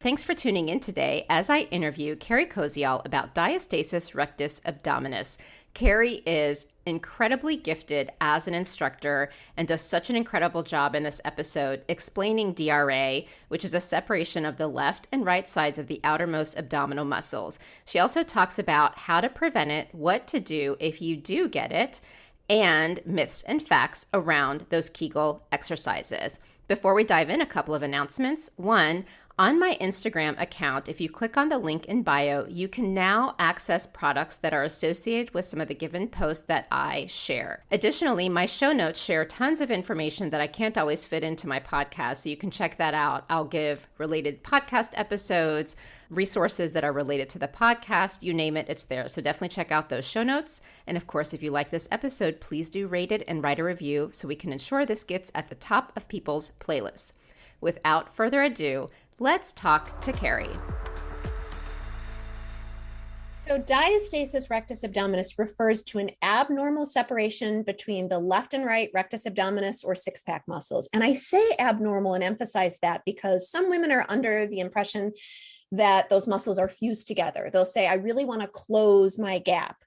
Thanks for tuning in today as I interview Carrie Koziol about diastasis rectus abdominis. Carrie is incredibly gifted as an instructor and does such an incredible job in this episode explaining DRA, which is a separation of the left and right sides of the outermost abdominal muscles. She also talks about how to prevent it, what to do if you do get it, and myths and facts around those Kegel exercises. Before we dive in, a couple of announcements. One, on my Instagram account, if you click on the link in bio, you can now access products that are associated with some of the given posts that I share. Additionally, my show notes share tons of information that I can't always fit into my podcast, so you can check that out. I'll give related podcast episodes, resources that are related to the podcast, you name it, it's there. So definitely check out those show notes. And of course, if you like this episode, please do rate it and write a review so we can ensure this gets at the top of people's playlists. Without further ado, let's talk to Carrie. So diastasis rectus abdominis refers to an abnormal separation between the left and right rectus abdominis or six-pack muscles. And I say abnormal and emphasize that because some women are under the impression that those muscles are fused together. They'll say, I really want to close my gap.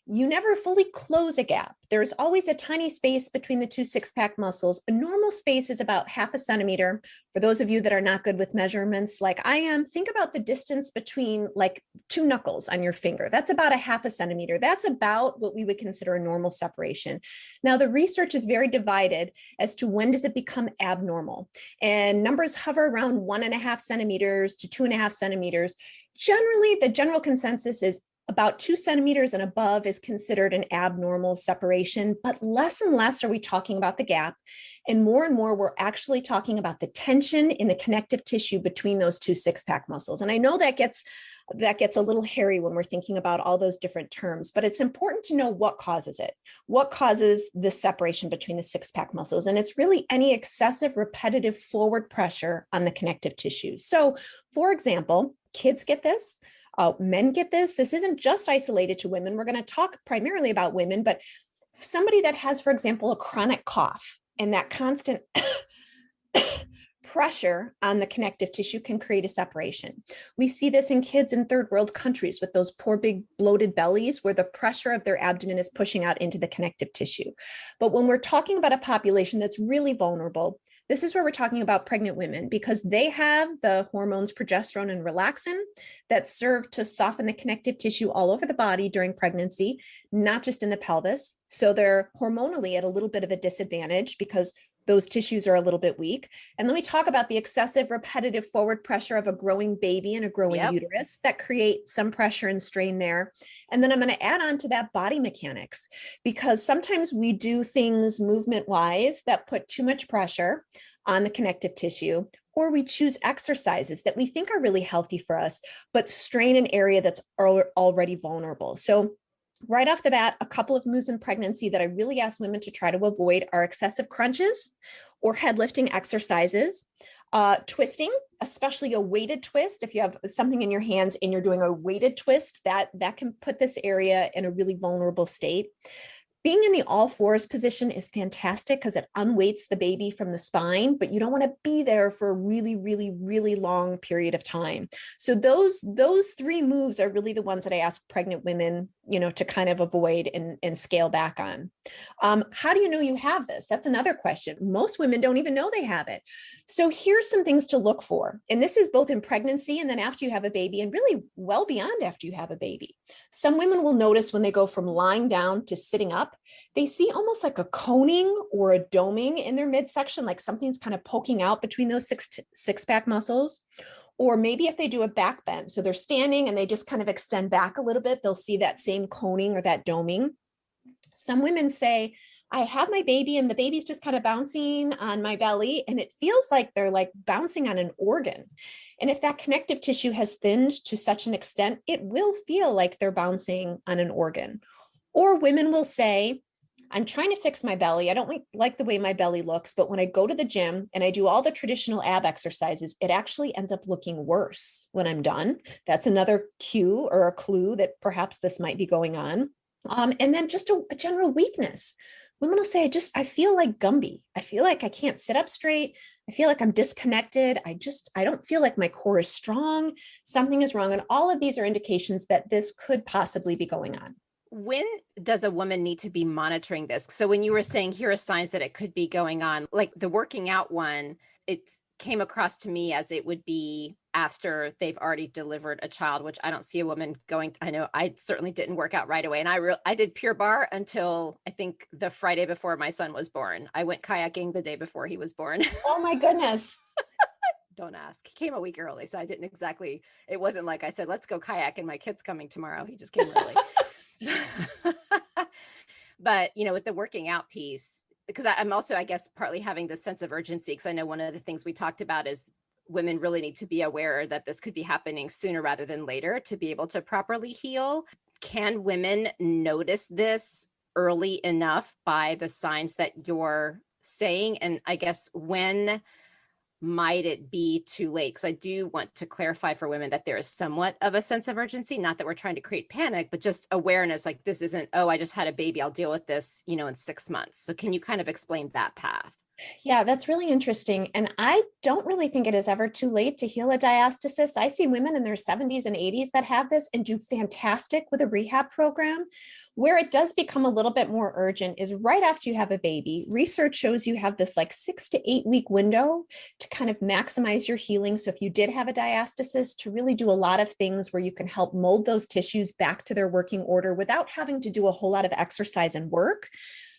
You never fully close a gap. There's always a tiny space between the two six-pack muscles. A normal space is about 0.5 centimeter. For those of you that are not good with measurements like I am, think about the distance between like two knuckles on your finger. That's about 0.5 centimeter. That's about what we would consider a normal separation. Now, the research is very divided as to when does it become abnormal. And numbers hover around 1.5 centimeters to 2.5 centimeters. Generally, the general consensus is about 2 centimeters and above is considered an abnormal separation, but less and less are we talking about the gap. And more we're actually talking about the tension in the connective tissue between those two six-pack muscles. And I know that gets a little hairy when we're thinking about all those different terms, but it's important to know what causes it. What causes this separation between the six-pack muscles? And it's really any excessive repetitive forward pressure on the connective tissue. So for example, kids get this. Men get this. This isn't just isolated to women. We're going to talk primarily about women, but somebody that has, for example, a chronic cough and that constant pressure on the connective tissue can create a separation. We see this in kids in third world countries with those poor big bloated bellies where the pressure of their abdomen is pushing out into the connective tissue. But when we're talking about a population that's really vulnerable, this is where we're talking about pregnant women because they have the hormones progesterone and relaxin that serve to soften the connective tissue all over the body during pregnancy, not just in the pelvis. So they're hormonally at a little bit of a disadvantage because those tissues are a little bit weak. And let me talk about the excessive repetitive forward pressure of a growing baby and a growing uterus that create some pressure and strain there. And then I'm going to add on to that body mechanics, because sometimes we do things movement wise that put too much pressure on the connective tissue, or we choose exercises that we think are really healthy for us, but strain an area that's already vulnerable. So right off the bat, a couple of moves in pregnancy that I really ask women to try to avoid are excessive crunches or head lifting exercises, twisting, especially a weighted twist. If you have something in your hands and you're doing a weighted twist, that can put this area in a really vulnerable state. Being in the all fours position is fantastic because it unweights the baby from the spine, but you don't want to be there for a really, really, really long period of time. So those three moves are really the ones that I ask pregnant women, to kind of avoid and scale back on. How do you know you have this? That's another question. Most women don't even know they have it. So here's some things to look for. And this is both in pregnancy and then after you have a baby and really well beyond after you have a baby. Some women will notice when they go from lying down to sitting up, they see almost like a coning or a doming in their midsection, like something's kind of poking out between those six-pack muscles. Or maybe if they do a back bend, so they're standing and they just kind of extend back a little bit, they'll see that same coning or that doming. Some women say, I have my baby and the baby's just kind of bouncing on my belly and it feels like they're like bouncing on an organ. And if that connective tissue has thinned to such an extent, it will feel like they're bouncing on an organ. Or women will say, I'm trying to fix my belly. I don't like the way my belly looks, but when I go to the gym and I do all the traditional ab exercises, it actually ends up looking worse when I'm done. That's another cue or a clue that perhaps this might be going on. And then just a general weakness. Women will say, I feel like Gumby. I feel like I can't sit up straight. I feel like I'm disconnected. I don't feel like my core is strong. Something is wrong. And all of these are indications that this could possibly be going on. When does a woman need to be monitoring this? So when you were saying here are signs that it could be going on, like the working out one, it came across to me as it would be after they've already delivered a child, which I don't see a woman going. I know I certainly didn't work out right away. And I did Pure Barre until I think the Friday before my son was born. I went kayaking the day before he was born. Oh my goodness. Don't ask. He came a week early. So I didn't exactly, it wasn't like I said, let's go kayak and my kid's coming tomorrow. He just came early. But, with the working out piece, because I'm also, I guess, partly having this sense of urgency, because I know one of the things we talked about is women really need to be aware that this could be happening sooner rather than later to be able to properly heal. Can women notice this early enough by the signs that you're saying? And I guess when might it be too late? Because I do want to clarify for women that there is somewhat of a sense of urgency, not that we're trying to create panic, but just awareness, like this isn't, oh, I just had a baby, I'll deal with this, in 6 months. So can you kind of explain that path? Yeah, that's really interesting. And I don't really think it is ever too late to heal a diastasis. I see women in their 70s and 80s that have this and do fantastic with a rehab program. Where it does become a little bit more urgent is right after you have a baby. Research shows you have this like 6 to 8 week window to kind of maximize your healing. So if you did have a diastasis, to really do a lot of things where you can help mold those tissues back to their working order without having to do a whole lot of exercise and work.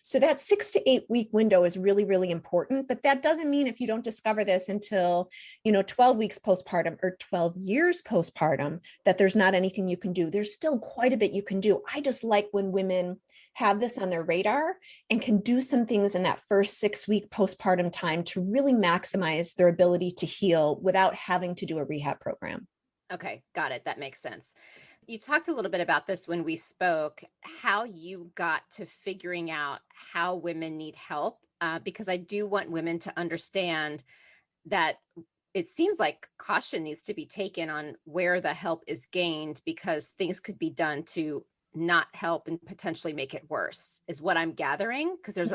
So that 6 to 8 week window is really, really important, but that doesn't mean if you don't discover this until, 12 weeks postpartum or 12 years postpartum, that there's not anything you can do. There's still quite a bit you can do. I just like when women have this on their radar and can do some things in that first 6 week postpartum time to really maximize their ability to heal without having to do a rehab program. Okay, got it. That makes sense. You talked a little bit about this when we spoke, how you got to figuring out how women need help, because I do want women to understand that it seems like caution needs to be taken on where the help is gained, because things could be done to not help and potentially make it worse, is what I'm gathering. Because there's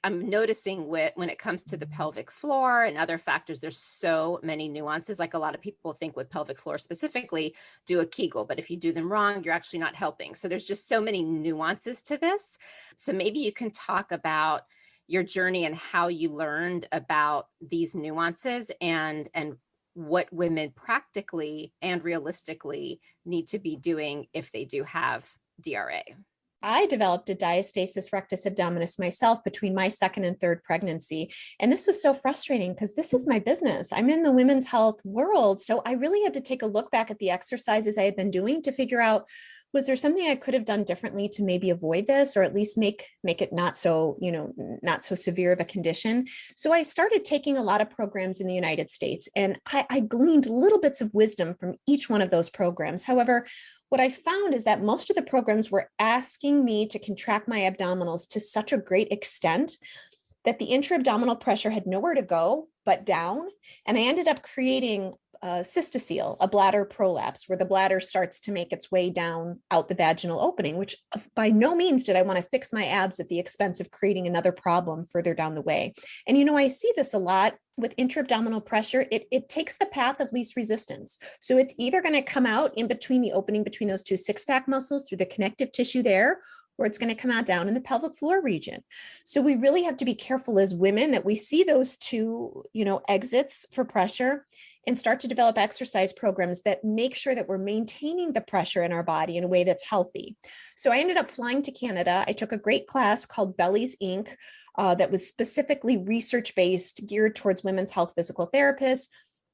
I'm noticing when it comes to the pelvic floor and other factors, there's so many nuances. Like a lot of people think with pelvic floor specifically, do a Kegel, but if you do them wrong, you're actually not helping. So there's just so many nuances to this. So maybe you can talk about your journey and how you learned about these nuances and what women practically and realistically need to be doing if they do have DRA. I developed a diastasis rectus abdominis myself between my second and third pregnancy. And this was so frustrating because this is my business. I'm in the women's health world. So I really had to take a look back at the exercises I had been doing to figure out, was there something I could have done differently to maybe avoid this, or at least make it not so, not so severe of a condition? So I started taking a lot of programs in the United States, and I gleaned little bits of wisdom from each one of those programs. However, what I found is that most of the programs were asking me to contract my abdominals to such a great extent that the intra-abdominal pressure had nowhere to go but down. And I ended up creating cystocele, a bladder prolapse, where the bladder starts to make its way down out the vaginal opening, which by no means did I want to fix my abs at the expense of creating another problem further down the way. And, I see this a lot with intra-abdominal pressure. It takes the path of least resistance. So it's either going to come out in between the opening between those two six-pack muscles through the connective tissue there, or it's going to come out down in the pelvic floor region. So we really have to be careful as women that we see those two, exits for pressure, and start to develop exercise programs that make sure that we're maintaining the pressure in our body in a way that's healthy. So I ended up flying to Canada. I took a great class called Bellies Inc. That was specifically research-based, geared towards women's health physical therapists.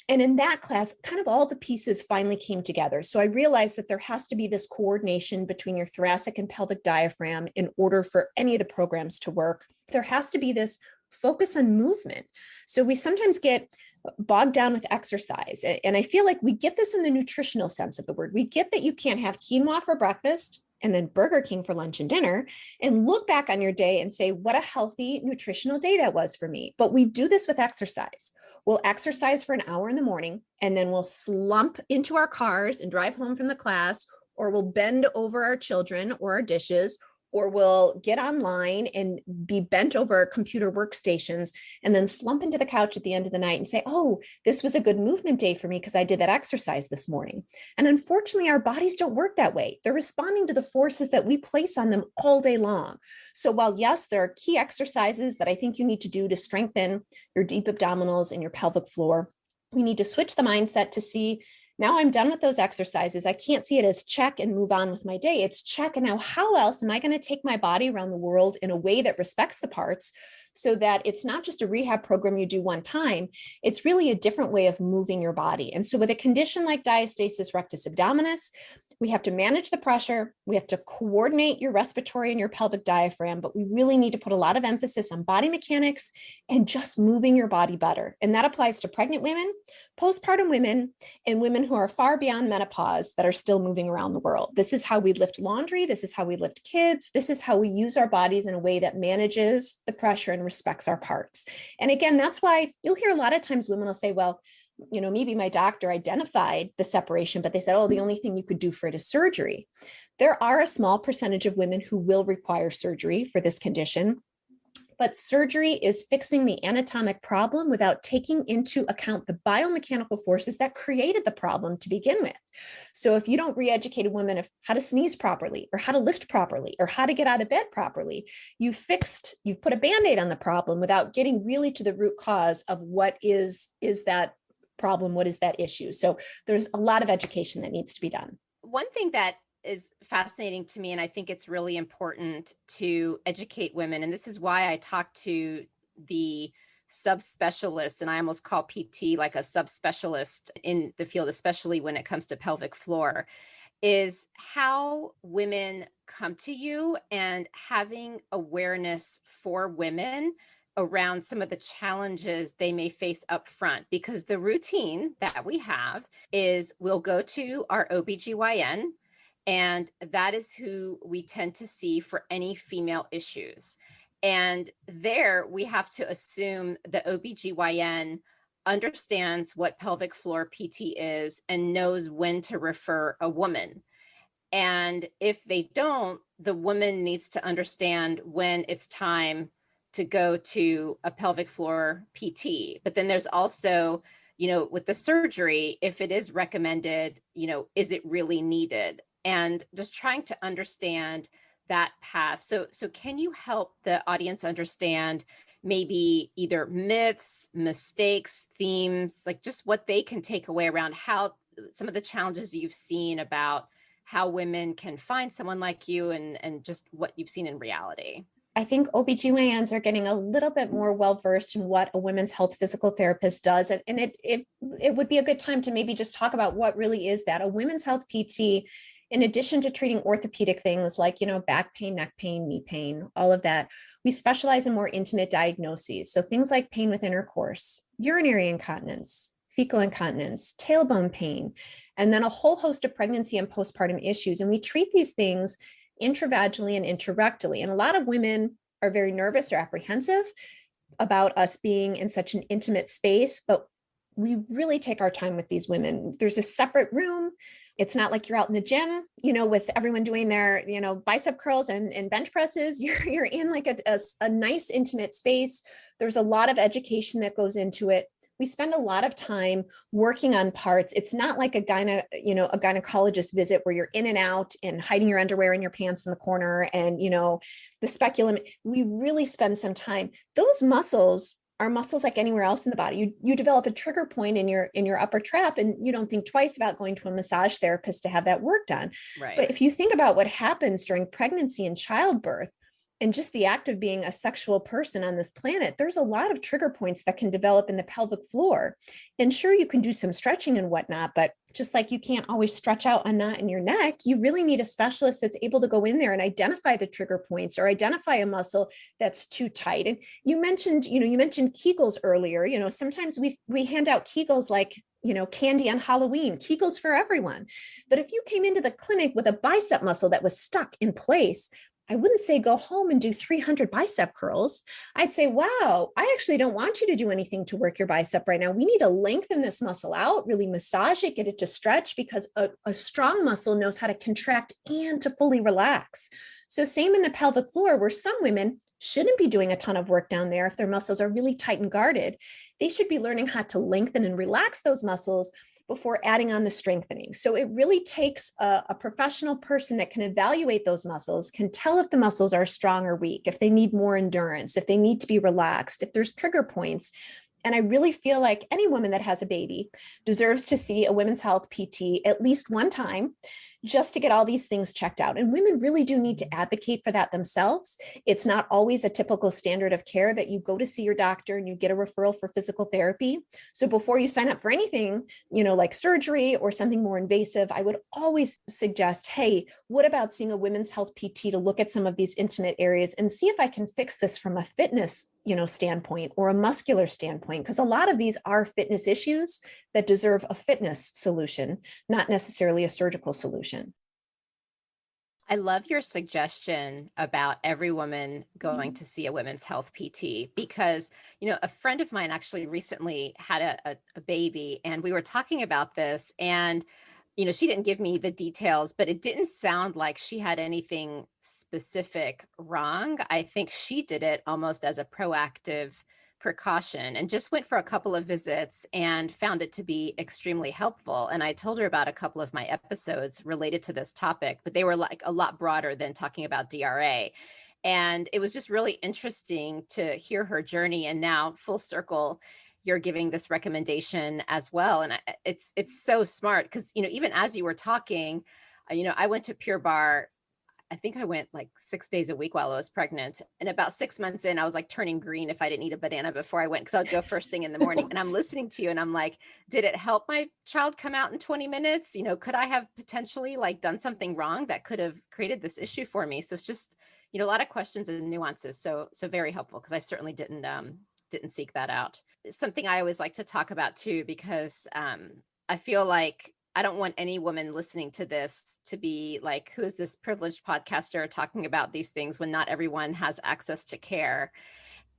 And in that class, kind of all the pieces finally came together. So I realized that there has to be this coordination between your thoracic and pelvic diaphragm in order for any of the programs to work. There has to be this focus on movement. So we sometimes get bogged down with exercise. And I feel like we get this in the nutritional sense of the word. We get that you can't have quinoa for breakfast and then Burger King for lunch and dinner, and look back on your day and say, what a healthy, nutritional day that was for me. But we do this with exercise. We'll exercise for an hour in the morning, and then we'll slump into our cars and drive home from the class, or we'll bend over our children or our dishes, or will get online and be bent over computer workstations and then slump into the couch at the end of the night and say, oh, this was a good movement day for me because I did that exercise this morning. And unfortunately, our bodies don't work that way. They're responding to the forces that we place on them all day long. So while yes, there are key exercises that I think you need to do to strengthen your deep abdominals and your pelvic floor, we need to switch the mindset to see, now I'm done with those exercises. I can't see it as check and move on with my day. It's check. And now how else am I going to take my body around the world in a way that respects the parts so that it's not just a rehab program you do one time, it's really a different way of moving your body. And so with a condition like diastasis rectus abdominis, we have to manage the pressure. We have to coordinate your respiratory and your pelvic diaphragm, but we really need to put a lot of emphasis on body mechanics and just moving your body better. And that applies to pregnant women, postpartum women, and women who are far beyond menopause that are still moving around the world. This is how we lift laundry. This is how we lift kids. This is how we use our bodies in a way that manages the pressure and respects our parts. And again, that's why you'll hear a lot of times women will say, well, maybe my doctor identified the separation, but they said, oh, the only thing you could do for it is surgery. There are a small percentage of women who will require surgery for this condition, but surgery is fixing the anatomic problem without taking into account the biomechanical forces that created the problem to begin with. So if you don't re-educate a woman of how to sneeze properly or how to lift properly or how to get out of bed properly, you've put a Band-Aid on the problem without getting really to the root cause of what is that problem, what is that issue. So there's a lot of education that needs to be done. One thing that is fascinating to me, and I think it's really important to educate women, and this is why I talk to the subspecialists, and I almost call PT like a subspecialist in the field, especially when it comes to pelvic floor, is how women come to you and having awareness for women around some of the challenges they may face up front. Because the routine that we have is we'll go to our OBGYN, and that is who we tend to see for any female issues. And there we have to assume the OBGYN understands what pelvic floor PT is and knows when to refer a woman. And if they don't, the woman needs to understand when it's time to go to a pelvic floor PT. But then there's also, with the surgery, if it is recommended, is it really needed? And just trying to understand that path. So can you help the audience understand maybe either myths, mistakes, themes, like just what they can take away around how some of the challenges you've seen about how women can find someone like you and just what you've seen in reality? I think OBGYNs are getting a little bit more well-versed in what a women's health physical therapist does. And it would be a good time to maybe just talk about what really is that. A women's health PT, in addition to treating orthopedic things like, back pain, neck pain, knee pain, all of that, we specialize in more intimate diagnoses. So things like pain with intercourse, urinary incontinence, fecal incontinence, tailbone pain, and then a whole host of pregnancy and postpartum issues. And we treat these things intravaginally and intrarectally. And a lot of women are very nervous or apprehensive about us being in such an intimate space, but we really take our time with these women. There's a separate room. It's not like you're out in the gym, with everyone doing their, bicep curls and bench presses. You're in like a nice intimate space. There's a lot of education that goes into it. We spend a lot of time working on parts. It's not like a gynecologist visit where you're in and out and hiding your underwear in your pants in the corner and, the speculum. We really spend some time. Those muscles are muscles like anywhere else in the body. You develop a trigger point in your upper trap, and you don't think twice about going to a massage therapist to have that work done. Right. But if you think about what happens during pregnancy and childbirth, and just the act of being a sexual person on this planet, there's a lot of trigger points that can develop in the pelvic floor. And sure, you can do some stretching and whatnot, but just like you can't always stretch out a knot in your neck, you really need a specialist that's able to go in there and identify the trigger points or identify a muscle that's too tight. And you mentioned kegels earlier. Sometimes we hand out kegels like candy on Halloween, kegels for everyone. But if you came into the clinic with a bicep muscle that was stuck in place, I wouldn't say go home and do 300 bicep curls. I'd say, wow, I actually don't want you to do anything to work your bicep right now. We need to lengthen this muscle out, really massage it, get it to stretch, because a strong muscle knows how to contract and to fully relax. So same in the pelvic floor, where some women shouldn't be doing a ton of work down there if their muscles are really tight and guarded. They should be learning how to lengthen and relax those muscles before adding on the strengthening. So it really takes a professional person that can evaluate those muscles, can tell if the muscles are strong or weak, if they need more endurance, if they need to be relaxed, if there's trigger points. And I really feel like any woman that has a baby deserves to see a women's health PT at least one time, just to get all these things checked out. And women really do need to advocate for that themselves. It's not always a typical standard of care that you go to see your doctor and you get a referral for physical therapy. So before you sign up for anything, like surgery or something more invasive, I would always suggest, hey, what about seeing a women's health PT to look at some of these intimate areas and see if I can fix this from a fitness standpoint or a muscular standpoint, because a lot of these are fitness issues that deserve a fitness solution, not necessarily a surgical solution. I love your suggestion about every woman going to see a women's health PT, because, a friend of mine actually recently had a baby, and we were talking about this, and she didn't give me the details, but it didn't sound like she had anything specific wrong. I think she did it almost as a proactive precaution and just went for a couple of visits and found it to be extremely helpful. And I told her about a couple of my episodes related to this topic, but they were like a lot broader than talking about DRA. And it was just really interesting to hear her journey. And now, full circle, you're giving this recommendation as well. And it's so smart, because, even as you were talking, I went to Pure Barre. I think I went like 6 days a week while I was pregnant. And about 6 months in, I was like turning green if I didn't eat a banana before I went, because I would go first thing in the morning. And I'm listening to you and I'm like, did it help my child come out in 20 minutes? Could I have potentially done something wrong that could have created this issue for me? So it's just, a lot of questions and nuances. So very helpful, because I certainly didn't seek that out. Something I always like to talk about too, because I feel like I don't want any woman listening to this to be like, who is this privileged podcaster talking about these things, when not everyone has access to care.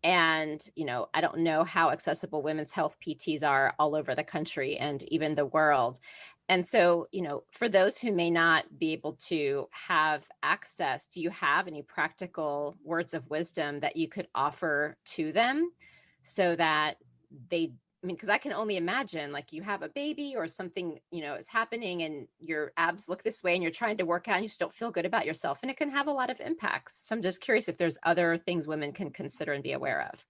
And, I don't know how accessible women's health PTs are all over the country and even the world. And so, for those who may not be able to have access, do you have any practical words of wisdom that you could offer to them, so that because I can only imagine, like, you have a baby or something, is happening and your abs look this way and you're trying to work out and you just don't feel good about yourself, and it can have a lot of impacts. So I'm just curious if there's other things women can consider and be aware of.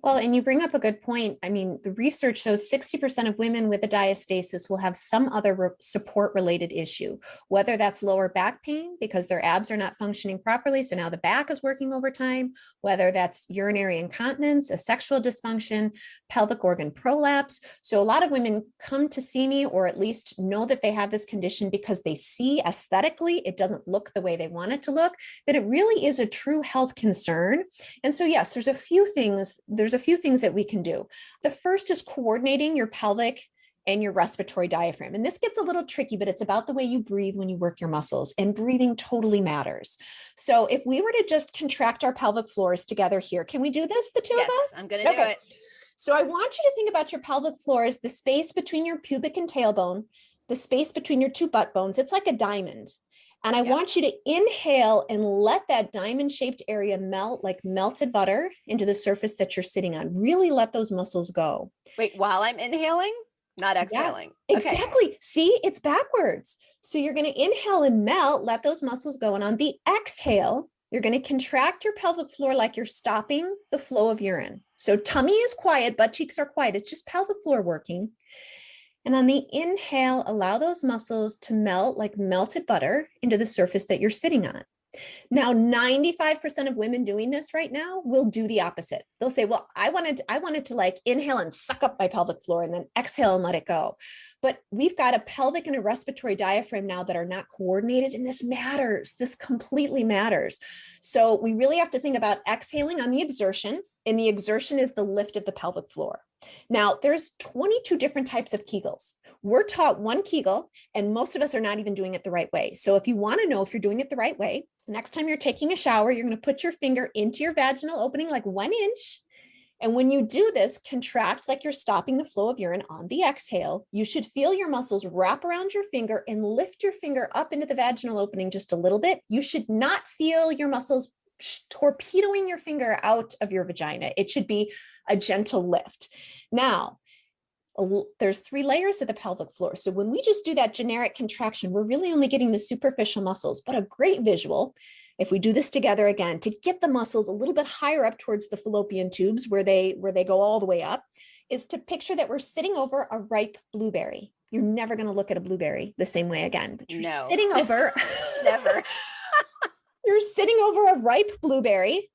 Well, and you bring up a good point. I mean, the research shows 60% of women with a diastasis will have some other support-related issue, whether that's lower back pain because their abs are not functioning properly, so now the back is working overtime, whether that's urinary incontinence, a sexual dysfunction, pelvic organ prolapse. So a lot of women come to see me, or at least know that they have this condition, because they see aesthetically it doesn't look the way they want it to look, but it really is a true health concern. And so yes, there's a few things that we can do. The first is coordinating your pelvic and your respiratory diaphragm. And this gets a little tricky, but it's about the way you breathe when you work your muscles, and breathing totally matters. So if we were to just contract our pelvic floors together here, can we do this, the two of us? Yes, I'm going to do it. So I want you to think about your pelvic floor as the space between your pubic and tailbone, the space between your two butt bones. It's like a diamond. And I want you to inhale and let that diamond-shaped area melt like melted butter into the surface that you're sitting on. Really let those muscles go. Wait, while I'm inhaling, not exhaling. Yeah, exactly. Okay. See, it's backwards. So you're going to inhale and melt, let those muscles go. And on the exhale, you're going to contract your pelvic floor like you're stopping the flow of urine. So tummy is quiet, butt cheeks are quiet. It's just pelvic floor working. And on the inhale, allow those muscles to melt like melted butter into the surface that you're sitting on. Now, 95% of women doing this right now will do the opposite. They'll say, well, I wanted to like inhale and suck up my pelvic floor and then exhale and let it go. But we've got a pelvic and a respiratory diaphragm now that are not coordinated. And this matters. This completely matters. So we really have to think about exhaling on the exertion. And the exertion is the lift of the pelvic floor. Now, there's 22 different types of kegels. We're taught one kegel, and most of us are not even doing it the right way. So if you want to know if you're doing it the right way, next time you're taking a shower, you're going to put your finger into your vaginal opening like 1 inch, And when you do this, contract like you're stopping the flow of urine on the exhale. You should feel your muscles wrap around your finger and lift your finger up into the vaginal opening just a little bit. You should not feel your muscles torpedoing your finger out of your vagina. It should be a gentle lift. Now, there's 3 layers of the pelvic floor. So when we just do that generic contraction, we're really only getting the superficial muscles, but a great visual, if we do this together again, to get the muscles a little bit higher up towards the fallopian tubes where they go all the way up, is to picture that we're sitting over a ripe blueberry. You're never going to look at a blueberry the same way again, but you're sitting over, never. You're sitting over a ripe blueberry,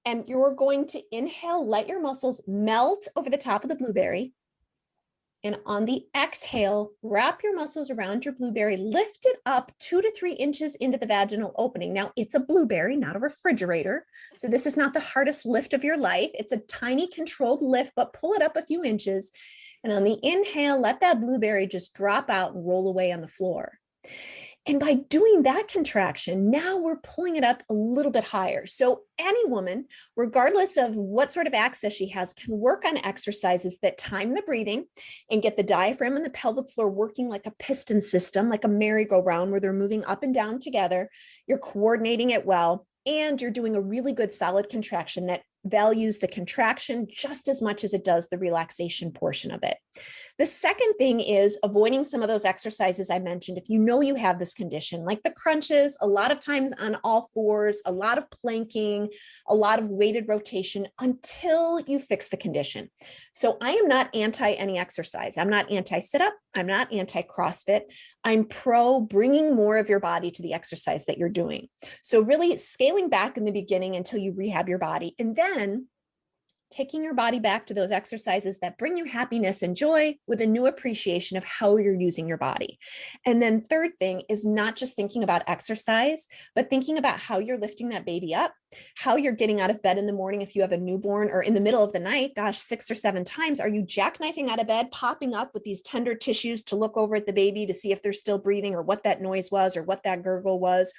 and you're going to inhale, let your muscles melt over the top of the blueberry. And on the exhale, wrap your muscles around your blueberry, lift it up 2 to 3 inches into the vaginal opening. Now, it's a blueberry, not a refrigerator. So this is not the hardest lift of your life. It's a tiny controlled lift, but pull it up a few inches. And on the inhale, let that blueberry just drop out and roll away on the floor. And by doing that contraction, now we're pulling it up a little bit higher. So any woman, regardless of what sort of access she has, can work on exercises that time the breathing and get the diaphragm and the pelvic floor working like a piston system, like a merry-go-round where they're moving up and down together. You're coordinating it well, and you're doing a really good solid contraction that values the contraction just as much as it does the relaxation portion of it. The second thing is avoiding some of those exercises I mentioned. If you know you have this condition, like the crunches, a lot of times on all fours, a lot of planking, a lot of weighted rotation until you fix the condition. So I am not anti any exercise. I'm not anti sit-up. I'm not anti CrossFit. I'm pro bringing more of your body to the exercise that you're doing. So really scaling back in the beginning until you rehab your body, and then taking your body back to those exercises that bring you happiness and joy with a new appreciation of how you're using your body. And then third thing is not just thinking about exercise, but thinking about how you're lifting that baby up, how you're getting out of bed in the morning if you have a newborn, or in the middle of the night, gosh, 6 or 7 times. Are you jackknifing out of bed, popping up with these tender tissues to look over at the baby to see if they're still breathing or what that noise was or what that gurgle was?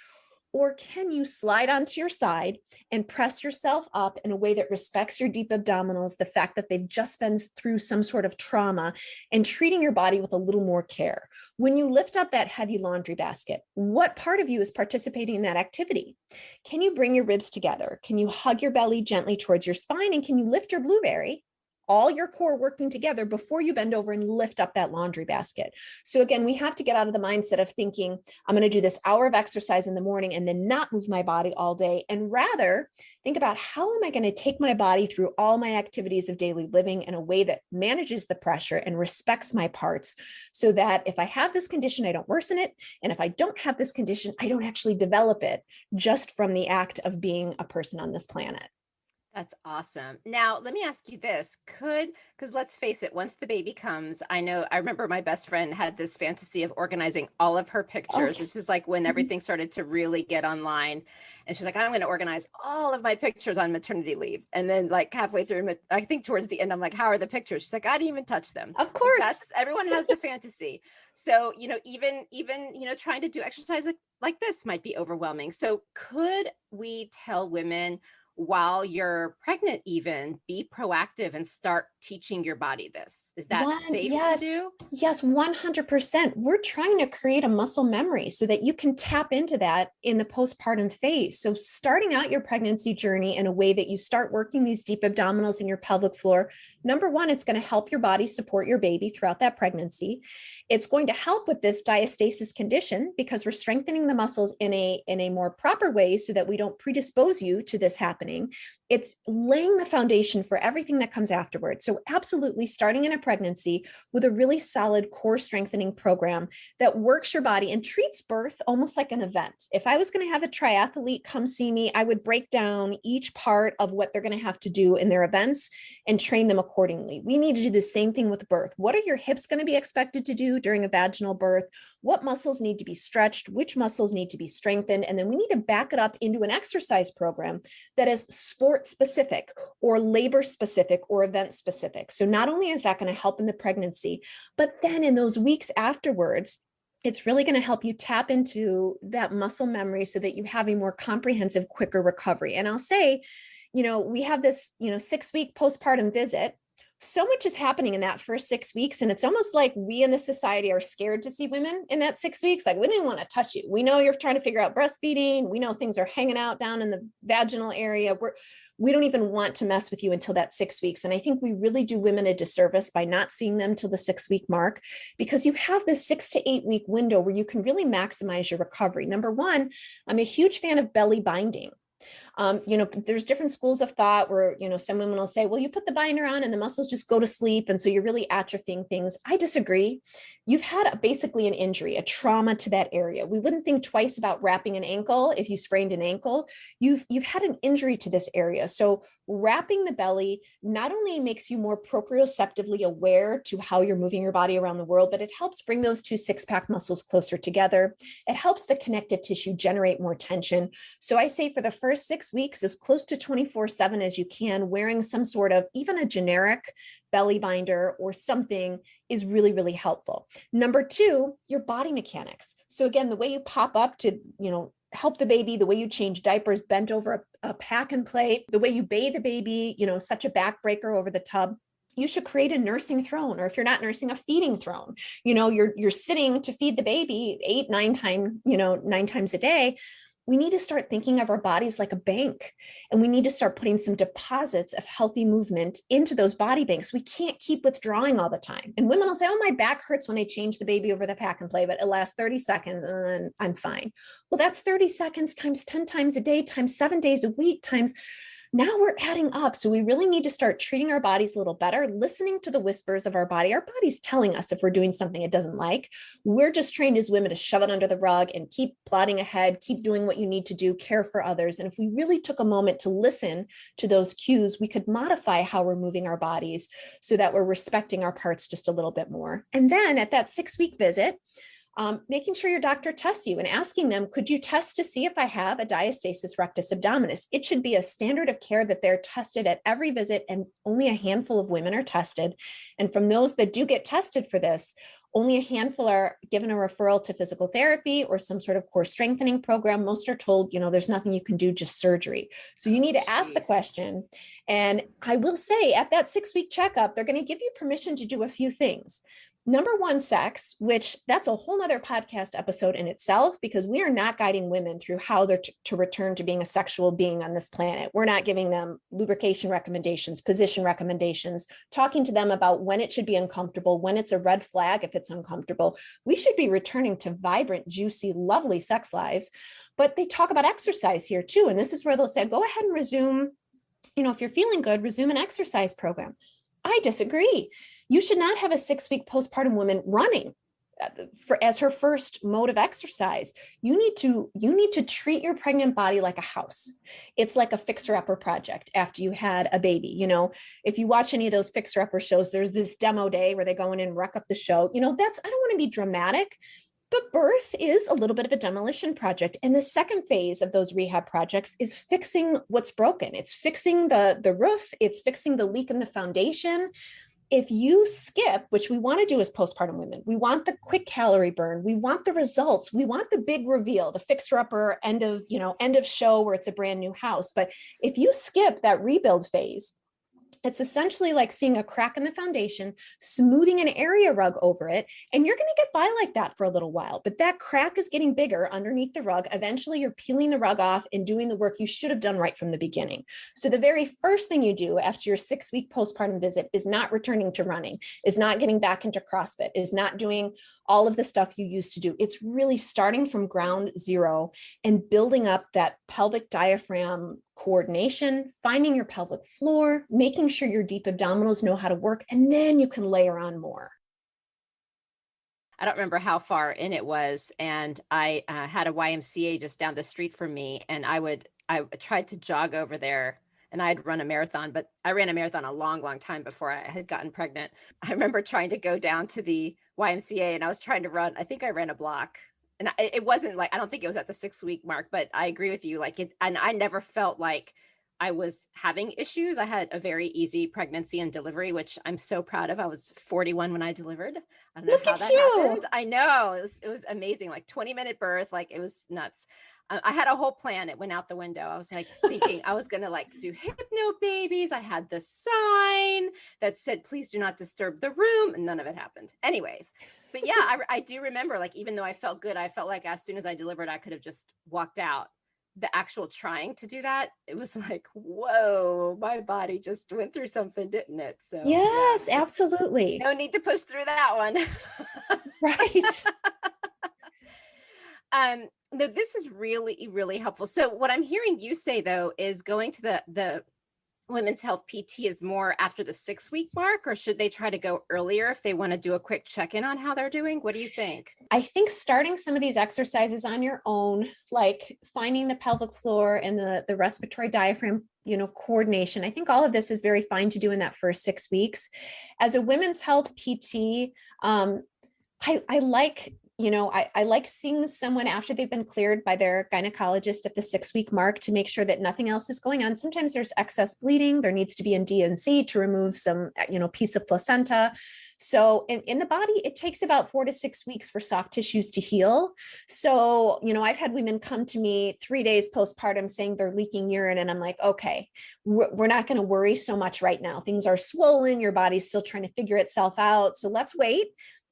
Or can you slide onto your side and press yourself up in a way that respects your deep abdominals, the fact that they've just been through some sort of trauma, and treating your body with a little more care? When you lift up that heavy laundry basket, what part of you is participating in that activity? Can you bring your ribs together? Can you hug your belly gently towards your spine? And can you lift your blueberry? All your core working together before you bend over and lift up that laundry basket. So again, we have to get out of the mindset of thinking, I'm going to do this hour of exercise in the morning and then not move my body all day. And rather think about, how am I going to take my body through all my activities of daily living in a way that manages the pressure and respects my parts, so that if I have this condition, I don't worsen it. And if I don't have this condition, I don't actually develop it just from the act of being a person on this planet. That's awesome. Now, let me ask you this. Because let's face it, once the baby comes, I remember my best friend had this fantasy of organizing all of her pictures. This is like when everything started to really get online. And she's like, I'm going to organize all of my pictures on maternity leave. And then like halfway through, I think towards the end, I'm like, how are the pictures? She's like, I didn't even touch them. Of course. Everyone has the fantasy. So, even, trying to do exercise like this might be overwhelming. So could we tell women, while you're pregnant, even be proactive and start teaching your body this? Is that safe to do? Yes, 100%. We're trying to create a muscle memory so that you can tap into that in the postpartum phase. So starting out your pregnancy journey in a way that you start working these deep abdominals in your pelvic floor, number one, it's going to help your body support your baby throughout that pregnancy. It's going to help with this diastasis condition because we're strengthening the muscles in a more proper way so that we don't predispose you to this happening. It's laying the foundation for everything that comes afterwards. So absolutely starting in a pregnancy with a really solid core strengthening program that works your body and treats birth almost like an event. If I was going to have a triathlete come see me, I would break down each part of what they're going to have to do in their events and train them accordingly. We need to do the same thing with birth. What are your hips going to be expected to do during a vaginal birth? What muscles need to be stretched? Which muscles need to be strengthened? And then we need to back it up into an exercise program that is sport specific or labor specific or event specific. So not only is that going to help in the pregnancy, but then in those weeks afterwards, it's really going to help you tap into that muscle memory so that you have a more comprehensive, quicker recovery. And I'll say, we have this, 6-week postpartum visit. So much is happening in that first 6 weeks. And it's almost like we in the society are scared to see women in that 6 weeks. Like, we didn't want to touch you. We know you're trying to figure out breastfeeding. We know things are hanging out down in the vaginal area. We don't even want to mess with you until that 6 weeks. And I think we really do women a disservice by not seeing them till the 6-week mark, because you have this 6 to 8 week window where you can really maximize your recovery. Number one, I'm a huge fan of belly binding. There's different schools of thought where, some women will say, well, you put the binder on and the muscles just go to sleep. And so you're really atrophying things. I disagree. You've had basically an injury, a trauma to that area. We wouldn't think twice about wrapping an ankle if you sprained an ankle. You've had an injury to this area. So wrapping the belly not only makes you more proprioceptively aware to how you're moving your body around the world, but it helps bring those two six-pack muscles closer together. It helps the connective tissue generate more tension. So I say for the first 6 weeks, as close to 24/7 as you can, wearing some sort of, even a generic belly binder or something is really, really helpful. Number two, your body mechanics. So again, the way you pop up to, help the baby, the way you change diapers, bent over a pack and play, the way you bathe the baby, such a backbreaker over the tub. You should create a nursing throne, or if you're not nursing, a feeding throne. You're sitting to feed the baby 9 times a day. We need to start thinking of our bodies like a bank, and we need to start putting some deposits of healthy movement into those body banks. We can't keep withdrawing all the time. And women will say, oh, my back hurts when I change the baby over the pack and play, but it lasts 30 seconds and then I'm fine. Well, that's 30 seconds times 10 times a day, times 7 days a week, times. Now we're adding up. So we really need to start treating our bodies a little better, listening to the whispers of our body. Our body's telling us if we're doing something it doesn't like. We're just trained as women to shove it under the rug and keep plodding ahead, keep doing what you need to do, care for others. And if we really took a moment to listen to those cues, we could modify how we're moving our bodies so that we're respecting our parts just a little bit more. And then at that 6-week visit, making sure your doctor tests you and asking them, could you test to see if I have a diastasis rectus abdominis? It should be a standard of care that they're tested at every visit, and only a handful of women are tested. And from those that do get tested for this, only a handful are given a referral to physical therapy or some sort of core strengthening program. Most are told, there's nothing you can do, just surgery. So you need to ask the question. And I will say at that 6-week checkup, they're going to give you permission to do a few things. Number one, sex, which that's a whole nother podcast episode in itself, because we are not guiding women through how they're to return to being a sexual being on this planet. We're not giving them lubrication recommendations, position recommendations, talking to them about when it should be uncomfortable, when it's a red flag if it's uncomfortable. We should be returning to vibrant, juicy, lovely sex lives. But they talk about exercise here too. And this is where they'll say, go ahead and resume, if you're feeling good, resume an exercise program. I disagree. You should not have a 6-week postpartum woman running as her first mode of exercise. You need to treat your pregnant body like a house. It's like a fixer-upper project after you had a baby. If you watch any of those fixer-upper shows, there's this demo day where they go in and wreck up the show. I don't want to be dramatic, but birth is a little bit of a demolition project. And the second phase of those rehab projects is fixing what's broken. It's fixing the roof. It's fixing the leak in the foundation. If you skip, which we want to do as postpartum women, we want the quick calorie burn, we want the results, we want the big reveal, the fixer-upper end of show where it's a brand new house. But if you skip that rebuild phase, it's essentially like seeing a crack in the foundation, smoothing an area rug over it, and you're going to get by like that for a little while. But that crack is getting bigger underneath the rug. Eventually, you're peeling the rug off and doing the work you should have done right from the beginning. So the very first thing you do after your 6-week postpartum visit is not returning to running, is not getting back into CrossFit, is not doing all of the stuff you used to do. It's really starting from ground zero and building up that pelvic diaphragm coordination, finding your pelvic floor, making sure your deep abdominals know how to work, and then you can layer on more. I don't remember how far in it was. And I had a YMCA just down the street from me. And I tried to jog over there, and I'd run a marathon, but I ran a marathon a long, long time before I had gotten pregnant. I remember trying to go down to the YMCA, and I was trying to run. I think I ran a block. And it wasn't like, I don't think it was at the 6-week mark, but I agree with you. And I never felt like I was having issues. I had a very easy pregnancy and delivery, which I'm so proud of. I was 41 when I delivered. I don't know how that happened. I know it was amazing. Like 20-minute birth. Like it was nuts. I had a whole plan. It went out the window. I was like thinking I was going to like do hypno babies. I had the sign that said, please do not disturb the room. And none of it happened. Anyways, but yeah, I do remember, like, even though I felt good, I felt like as soon as I delivered, I could have just walked out. The actual trying to do that, it was like, whoa, my body just went through something, didn't it? So yes, absolutely. no need to push through that one. Right. No, this is really, really helpful. So what I'm hearing you say, though, is going to the women's health PT is more after the 6-week mark, or should they try to go earlier if they want to do a quick check-in on how they're doing? What do you think? I think starting some of these exercises on your own, like finding the pelvic floor and the respiratory diaphragm, coordination. I think all of this is very fine to do in that first 6 weeks. As a women's health PT, I like, I like seeing someone after they've been cleared by their gynecologist at the 6-week mark to make sure that nothing else is going on. Sometimes there's excess bleeding. There needs to be a D&C to remove some, piece of placenta. So in the body, it takes about 4 to 6 weeks for soft tissues to heal. So, I've had women come to me 3 days postpartum saying they're leaking urine. And I'm like, okay, we're not going to worry so much right now. Things are swollen. Your body's still trying to figure itself out. So let's wait.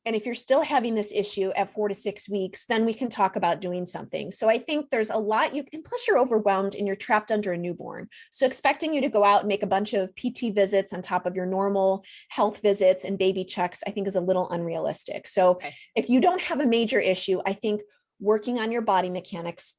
And if you're still having this issue at 4 to 6 weeks, then we can talk about doing something. So I think there's a lot you can, plus you're overwhelmed and you're trapped under a newborn. So expecting you to go out and make a bunch of PT visits on top of your normal health visits and baby checks, I think is a little unrealistic. So if you don't have a major issue, I think working on your body mechanics,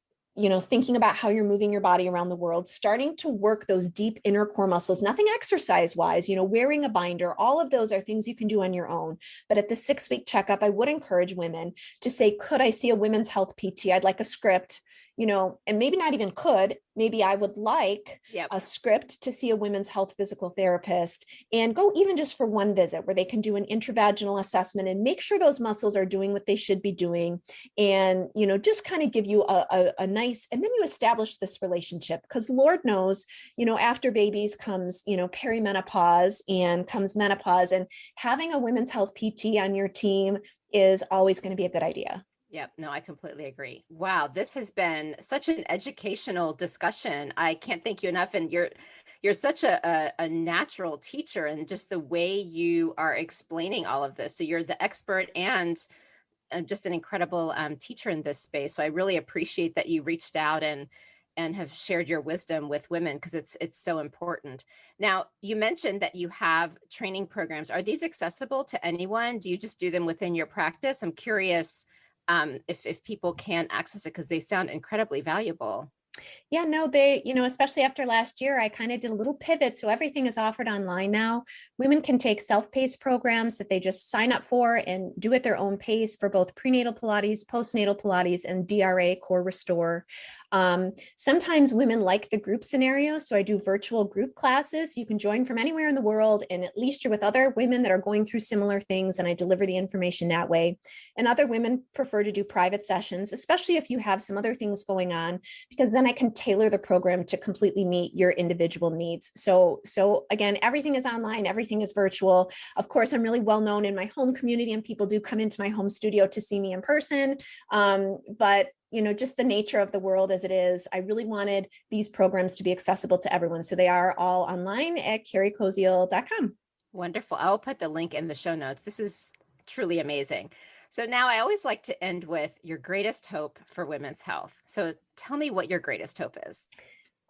thinking about how you're moving your body around the world, starting to work those deep inner core muscles, nothing exercise wise, wearing a binder, all of those are things you can do on your own. But at the 6-week checkup, I would encourage women to say, could I see a women's health PT? I'd like a script, and maybe not even could, maybe I would like a script to see a women's health physical therapist, and go even just for one visit where they can do an intravaginal assessment and make sure those muscles are doing what they should be doing. And, just kind of give you a nice, and then you establish this relationship, because Lord knows, after babies comes, perimenopause and comes menopause, and having a women's health PT on your team is always going to be a good idea. Yep. No, I completely agree. Wow. This has been such an educational discussion. I can't thank you enough. And you're such a natural teacher, and just the way you are explaining all of this. So you're the expert and just an incredible teacher in this space. So I really appreciate that you reached out and have shared your wisdom with women, because it's so important. Now, you mentioned that you have training programs. Are these accessible to anyone? Do you just do them within your practice? I'm curious if people can access it, because they sound incredibly valuable. Yeah, no, they, especially after last year, I kind of did a little pivot. So everything is offered online now. Women can take self-paced programs that they just sign up for and do at their own pace for both prenatal Pilates, postnatal Pilates, and DRA Core Restore. Sometimes women like the group scenario. So I do virtual group classes. You can join from anywhere in the world, and at least you're with other women that are going through similar things, and I deliver the information that way. And other women prefer to do private sessions, especially if you have some other things going on, because then I can tailor the program to completely meet your individual needs. So again, everything is online, everything is virtual. Of course, I'm really well known in my home community, and people do come into my home studio to see me in person. But just the nature of the world as it is, I really wanted these programs to be accessible to everyone. So they are all online at carriekoziol.com. Wonderful. I'll put the link in the show notes. This is truly amazing. So now I always like to end with your greatest hope for women's health. So tell me what your greatest hope is.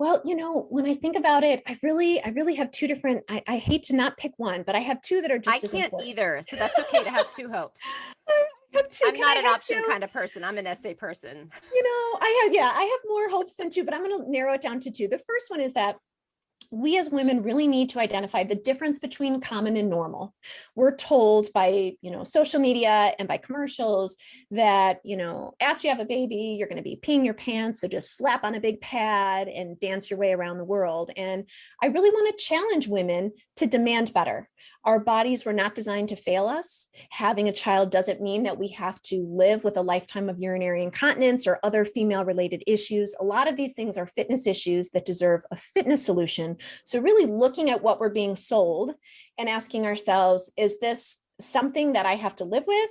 Well, when I think about it, I really have two different, I hate to not pick one, but I have two that are just I can't either. So that's okay to have two hopes. I'm not an option kind of person. I'm an essay person. I have more hopes than two, but I'm going to narrow it down to two. The first one is that we as women really need to identify the difference between common and normal. We're told by, social media and by commercials that, after you have a baby, you're going to be peeing your pants. So just slap on a big pad and dance your way around the world. And I really want to challenge women to demand better. Our bodies were not designed to fail us. Having a child doesn't mean that we have to live with a lifetime of urinary incontinence or other female-related issues. A lot of these things are fitness issues that deserve a fitness solution. So really looking at what we're being sold and asking ourselves, is this something that I have to live with?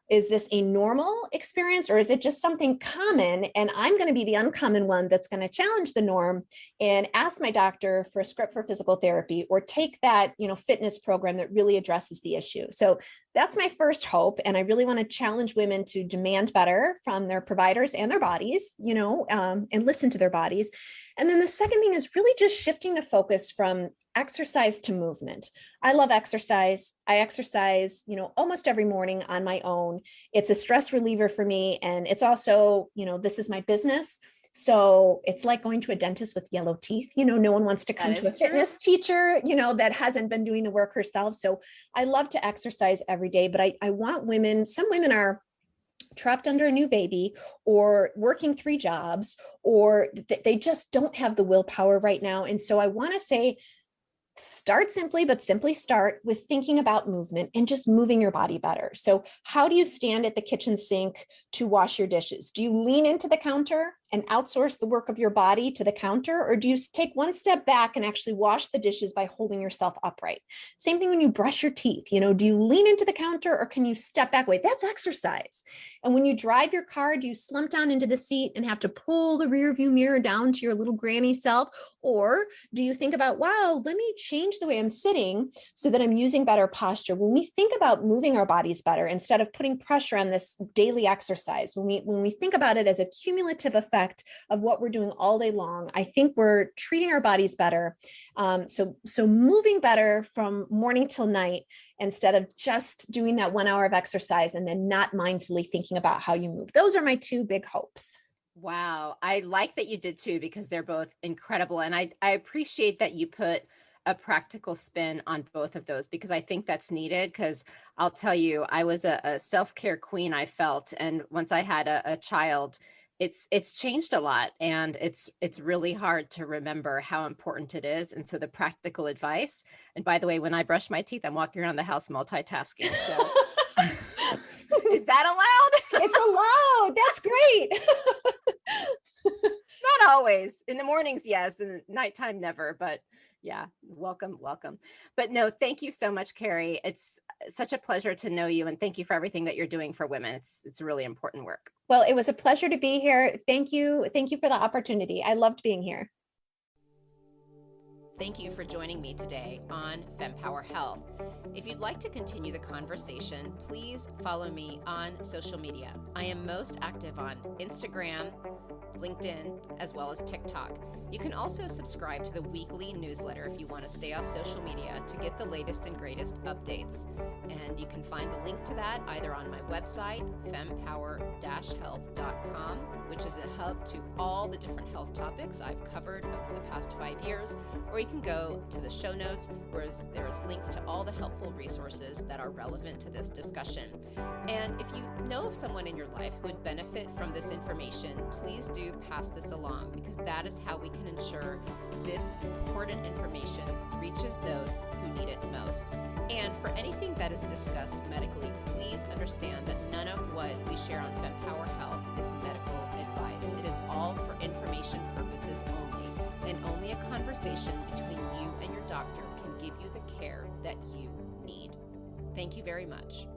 Is this a normal experience, or is it just something common? And I'm going to be the uncommon one that's going to challenge the norm and ask my doctor for a script for physical therapy, or take that, fitness program that really addresses the issue. So that's my first hope. And I really want to challenge women to demand better from their providers and their bodies, and listen to their bodies. And then the second thing is really just shifting the focus from exercise to movement. I love exercise. I exercise, almost every morning on my own. It's a stress reliever for me. And it's also, this is my business. So it's like going to a dentist with yellow teeth. No one wants to come to a fitness teacher, that hasn't been doing the work herself. So I love to exercise every day, but I want women, some women are trapped under a new baby or working 3 jobs, or they just don't have the willpower right now. And so I want to say, start simply, but simply start with thinking about movement and just moving your body better. So how do you stand at the kitchen sink to wash your dishes? Do you lean into the counter and outsource the work of your body to the counter? Or do you take one step back and actually wash the dishes by holding yourself upright? Same thing when you brush your teeth, do you lean into the counter or can you step back away? That's exercise. And when you drive your car, do you slump down into the seat and have to pull the rear view mirror down to your little granny self? Or do you think about, wow, let me change the way I'm sitting so that I'm using better posture? When we think about moving our bodies better, instead of putting pressure on this daily exercise, when we think about it as a cumulative effect of what we're doing all day long, I think we're treating our bodies better. So moving better from morning till night, instead of just doing that 1 hour of exercise and then not mindfully thinking about how you move. Those are my 2 big hopes. Wow. I like that you did too, because they're both incredible. And I appreciate that you put a practical spin on both of those, because I think that's needed. Because I'll tell you, I was a self-care queen, I felt. And once I had a child, it's changed a lot, and it's really hard to remember how important it is. And so the practical advice, and by the way, when I brush my teeth, I'm walking around the house multitasking. So is that allowed? It's allowed. That's great. Not always. In the mornings, yes. In the nighttime, never. But yeah, welcome. But no, thank you so much, Carrie. It's such a pleasure to know you, and thank you for everything that you're doing for women. It's really important work. Well, it was a pleasure to be here. Thank you. Thank you for the opportunity. I loved being here. Thank you for joining me today on Fempower Health. If you'd like to continue the conversation, please follow me on social media. I am most active on Instagram, LinkedIn, as well as TikTok. You can also subscribe to the weekly newsletter if you want to stay off social media to get the latest and greatest updates. And you can find the link to that either on my website, fempower-health.com, which is a hub to all the different health topics I've covered over the past 5 years, or you can go to the show notes where there's links to all the helpful resources that are relevant to this discussion. And if you know of someone in your life who would benefit from this information, please do pass this along, because that is how we can ensure this important information reaches those who need it most. And for anything that is discussed medically, please understand that none of what we share on Fempower Health is medical advice. It is all for information purposes only, and only a conversation between you and your doctor can give you the care that you need. Thank you very much.